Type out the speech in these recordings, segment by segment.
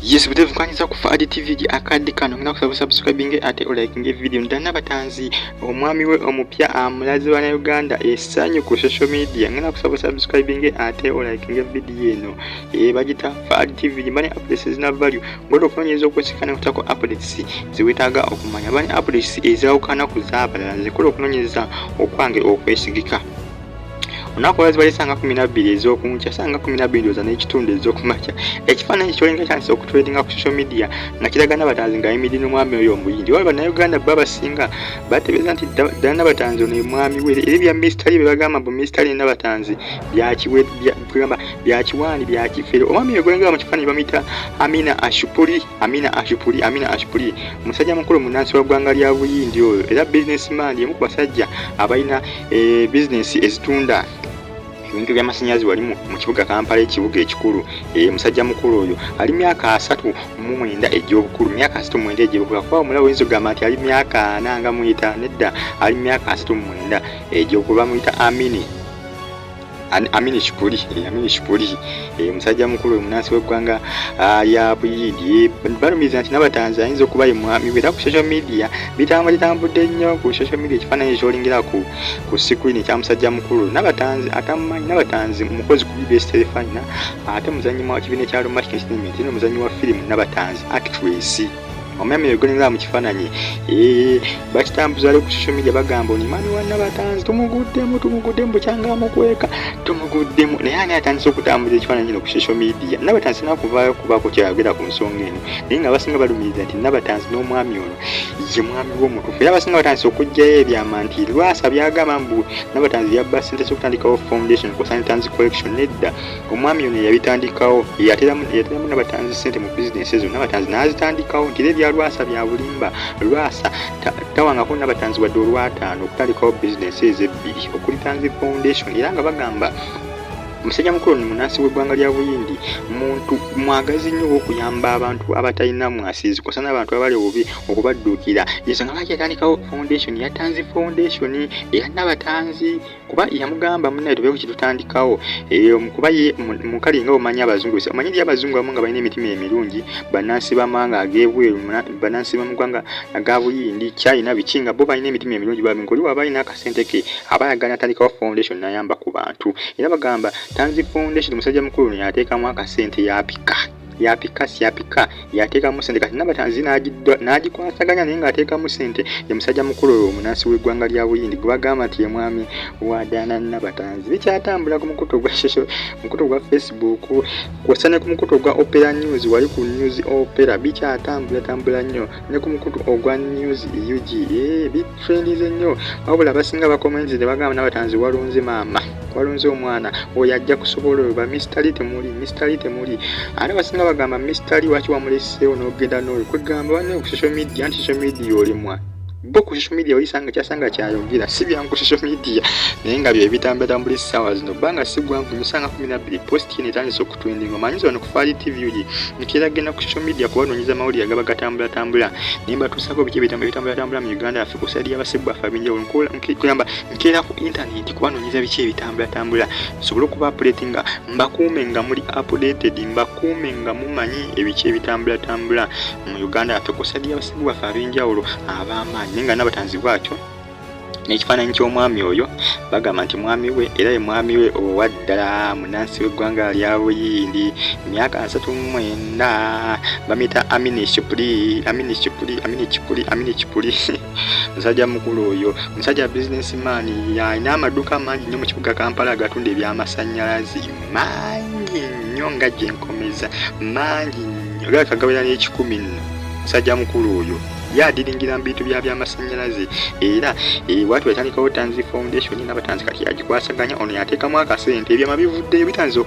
Yes, butevu kwanyiza kufa adi TV akadi kano ngina kusaba subscribing ate liking video Nabatanzi omwami we omupya Amulazze wa Uganda esanyu ku social media ngina kusaba subscribing ate liking video eno bagita fa adi TV mani updates na value ngodo kwanyiza okwesikana kutako updates ziwetaga okumanya bani updates ezawukana kuzaba zikola okunonyeza okwange okwesigika Unakola zibali sanga 12 ezokuncha sanga 12 za n'ekitundu ezokumacha ekifaananyi kyolinga chance okutradinga ku social media nga kiraga Nabatanzi nga Ntino mwami oyo omuyindi waliwo Bannayuganda babasinga batebeza nti Nabatanzi ono mwami we ebya mystery bagamba bu mystery Nabatanzi byakiwe byakiwani byakifere omwami yegwenga mu kifaananyi bamita Amina Ashpuri musajja mukulu munansi wa ggwanga lya Buyindi oyo era businessman yemu basajja abalina business ezitunda ebintu by'amasannyalaze wali mu kibuga Kampala ekibuga ekikulu musajja mukulu oyo ali myaka 39 egy'obukulu myaka 39 egy'obukulu kwa omulawo enzo gamba nti ali myaka 4 nga muyita nedda ali myaka 39 egy'obukulu bamuyita Amini Shipuli musajja mukulu munansi w'eggwanga lya Buyindi balumiza nti Nabatanzi ayinza okuba ye mwami era ku social media bitambudde nnyo ku social media ekifaananyi ky'olingira ku screen kya musajja mukulu Nabatanzi atamumanyi Nabatanzi mukozi ku BBS telefina ate muzannyi wa kibiina kya Lumash Entertainment muzannyi wa firimu Nabatanzi actress omwami yegonera mu kifaananyi bakitambuza ku social media bagamba ni mani wa Nabatanzi tumuguddemu kyanga mukweka tumuguddemu naye ani atandise okutambuza ekifaananyi kino ku social media Nabatanzi nakuvaayo kubako kyayogera ku nsonga eno naye nga basinga balumiriza nti Nabatanzi n'omwami ono ye mwami w'omutufu era basinga batandise okugjayo ebyama nti lwasa byagamba mbu Nabatanzi yabba ssente z'okutandikawo foundation ku Nabatanzi collection nedda omwami ono yabitandikawo yateramu Nabatanzi ssente mu business ezo Nabatanzi n'azitandikawo nti lwasa bya bulimba lwasa tawangako Nabatanzi wadde olwataano okutandikawo business ezebbiri okuli Tanzi foundation era nga bagamba musajja mukulu ni munansi w'eggwanga lya Buyindi muntu mwagazi nnyo okuyamba abantu abatalina mwasizi kosa n'abantu abali obubi okubadduukira yeso nga bakitandikawo foundation ya Tanzi foundation eya Nabatanzi kuba yamugamba munnaye tubeeko kitutandikawo kuba ye mukali nga omanyi abazungu omanyi ndi abazungu abamu nga balina emitima emirungi bannansi b'amawanga ag'ebweru bannansi b'amugwanga aga Buyindi China bikinga bo balina emitima emirungi babingoli waba alina akasente ke abayagala atandikawo foundation n'ayamba ku bantu era bagamba Tanzi foundation musajja mukulu yateekamu akasente yapika yateekamu sente kati Nabatanzi n'agikwasaganya naye ng'ateekamu sente ye musajja mukulu omunansi w'eggwanga lya Buyindi gwe bagamba nti ye mwami wa Dana Nabatanzi bikyatambula ku mukutu gwa Facebook kw'ossa ne ku mukutu gwa Opera News wali ku News Opera bikyatambula nnyo ne ku mukutu ogwa News UG bitrendize nnyo wabula basinga bakomenzi ne bagamba Nabatanzi walonze maama walonze omwana oyo ajja kusobola oyo ba mystery temuli ate basinga bagamba mystery waki wamuleseewo n'ogenda n'oyo kwegamba bane ku social media anti social media olimwa bo ku social media oyisanga kyasanga kyayogera si byangu ku social media naye nga bye bitambula essaawa zino banga si gwanvu musanga 12 post ine tandise okutrending omanyiza wano ku Fali TV uji nkiragenda ku social media kubanonyiza amawulire agaba gatambula nimba tusako biki bitambula mu Uganda afi kusadi abasibwa fabinja onkola nkiyamba nkera ku internet kubanonyiza biki bitambula sobola kuba updatinga mbakuume nga muri updated mbakuume nga mumanyi ebiki bitambula mu Uganda afi kusadi abasibwa fabinja abama ninga Nabatanzi bwatyo n'ekifaananyi ky'omwami oyo bagamba nti mwami we era ye mwami we owaddala munansi w'eggwanga lya Buyindi myaka 39 bamita Amini Shipuli musajja mukulu oyo musajja businessman yalina amaduuka mangi nnyo mu kibuga Kampala agatunda ebyamasannyalaze mangi nnyo nga gyenkomeza mangi nnyo gakagabira n'ekikumi nno musajja mukulu oyo yadiringira mbintu by'amasannyalaze era watu batandikawo Tanzi foundation Nabatanzi kati yagikwasaganya ono yateekamu akasente ebyama bivuddeyo bitanze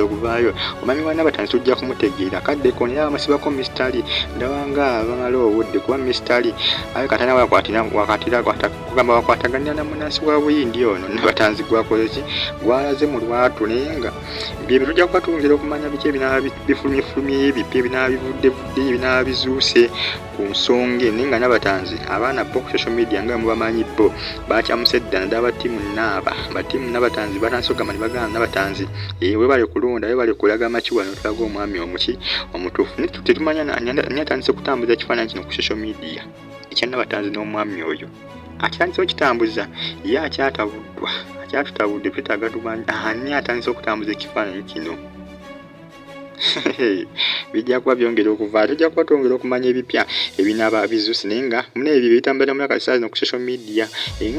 okuvaayo omwami wa Nabatanzi tujja kumutegeera kaddeko naye abamasibako mystery ndabanga bamala obudde kuba mystery ayo katana kugamba wakwataganya na munansi wa Buyindi ono Nabatanzi gwakoleki gwalaze mu lwatu naye nga bye tujja kuba twongera okumanya biki ebinaba bifulumye ebipya ebinaba bivudde ebinaba bizuuse ku nsonga ninga Nabatanzi abaana bo ku social media nga mubamanyi bo bakyamusedda ndaba timu Nabatanzi batansoga mani bagana Nabatanzi we bali kulonda we bali kulaga machiwano tulaga omwami omutufu tetumanya ani atandise kutambuza ekifaananyi kino ku social media ekya Nabatanzi n'omwami oyo atandise okukitambuza ye akyatutabudde twetaaga tumanya ani atandise okutambuza ekifaananyi kino bijja kuba byongera okuva tujja kuba twongera okumanya ebipya ebinaaba bizuusi naye nga muna ebyo bitambula mu akasazi no ku social media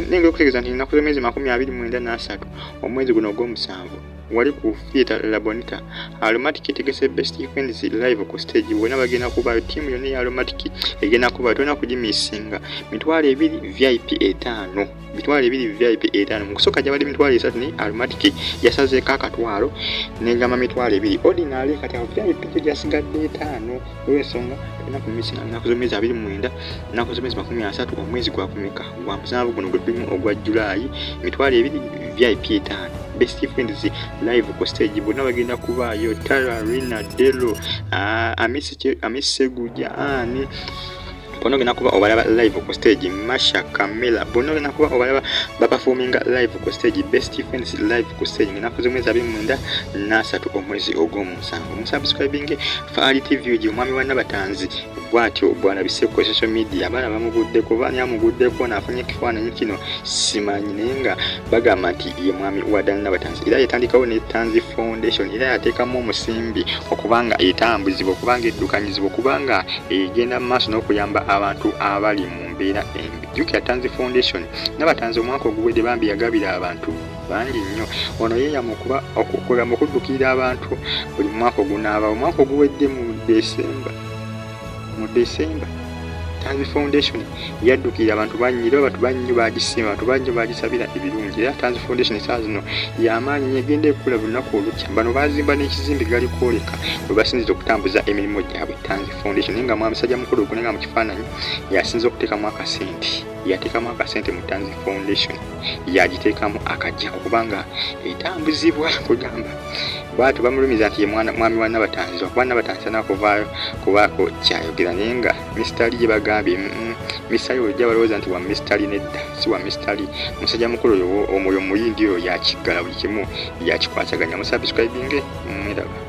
nenga okutegeeza nti nnaku z'emyezi 23 omwezi guno ogw'omusanvu wali ku theatre La Bonita Aromatic tegese best friends live ku stage wona bagenda kuba team yone ya Aromatic egenda kuba tona kujimisinga mitwalo 2 VIP 5 mitwalo 2 VIP 5 mukusoka jabali mitwalo 3 ni Aromatic yasaze kakatwalo negama mitwalo 2 ordinary kati VIP jasigadde 5 wesonga tona kumisinga nakuzomeza 29 nakuzomeza 30 omwezi gwa kumeka gwa musanvu guno gwe ogwa July mitwalo 2 VIP 5 best friends live ku stage bonna bagenda kubaayo Tara Rina Delo Amiseguja ani bono gena kuba obalaba live ku stage Masha Kamela bono gena kuba obalaba performing live ku stage best friends live ku stage ngena kuzomeza 23 omwezi ogw'omusanvu musubscribing Fali TV uji omwami wa Nabatanzi bwatyo bwana bise ku social media abana bamuguddeko bani amuguddeko nafunye kifaananyi kino simanyi nenga bagamba nti ye mwami wa Nabatanzi era yatandikawo ne Tanzi Foundation era yateekamu omusimbi okubanga etambuzibwa okubanga eddukanyizibwa okubanga egenda mu maaso n'okuyamba abantu abali mu mbeera embi jukira Tanzi Foundation Nabatanzi omwaka oguwedde bambi yagabira abantu bangi nnyo ono yeeyamu okukola mu kuddukirira abantu buli mwaka ogunaaba omwaka oguwedde mu December Tanzi Foundation yaddukira abantu bangi bagisimba abantu bangi bagisabira ebirungi era Tanzi Foundation esazino y'amaanyi yegenda ekula lunaku olukya bano bazimba n'ekizimbe gali kwoleka bwe basinziza okutambuza emirimu gyabwe Tanzi Foundation nga musajja mukulu ogunenga mu kifaananyi yasinza okuteekamu akasente yateekamu akasente mu Tanzi Foundation yagiteekamu akajja okubanga etambuzibwa kugamba bwatu bamulumiza nti ye mwami wa Nabatanzi okuba Nabatanzi nakuvaayo kubaako kyayogera naye nga misitali gye bagambye misitali ojja balowooza nti wa misitali nedda si wa misitali musajja mukulu oyo omuliro muyindi oyo yakiggala buli kimu yakikwasaganya musubscribing mweraba